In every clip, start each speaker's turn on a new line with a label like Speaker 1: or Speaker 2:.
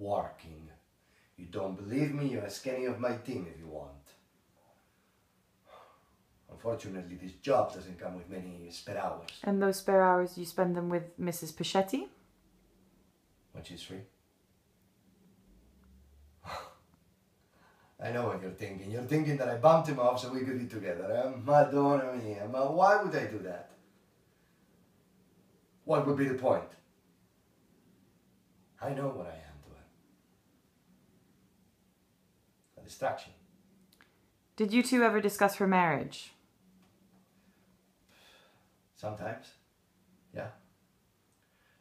Speaker 1: working. You don't believe me, you ask any of my team if you want. Unfortunately, this job doesn't come with many spare hours.
Speaker 2: And those spare hours, you spend them with Mrs. Pachetti?
Speaker 1: When she's free. I know what you're thinking. You're thinking that I bumped him off so we could be together. Madonna mia. But why would I do that? What would be the point? I know what I am to her. A distraction.
Speaker 2: Did you two ever discuss her marriage?
Speaker 1: Sometimes. Yeah.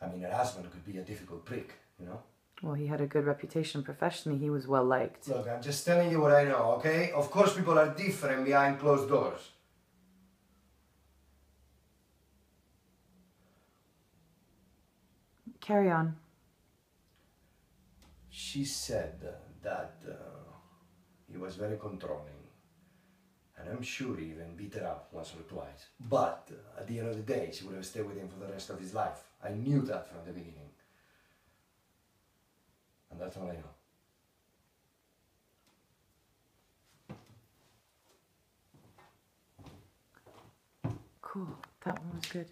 Speaker 1: I mean, her husband could be a difficult prick, you know?
Speaker 2: Well, he had a good reputation professionally. He was well liked.
Speaker 1: Look, I'm just telling you what I know, okay? Of course people are different behind closed doors.
Speaker 2: Carry on.
Speaker 1: She said that he was very controlling. And I'm sure he even beat her up once or twice. But at the end of the day, she would have stayed with him for the rest of his life. I knew that from the beginning. And that's all I know.
Speaker 2: Cool. That one was good.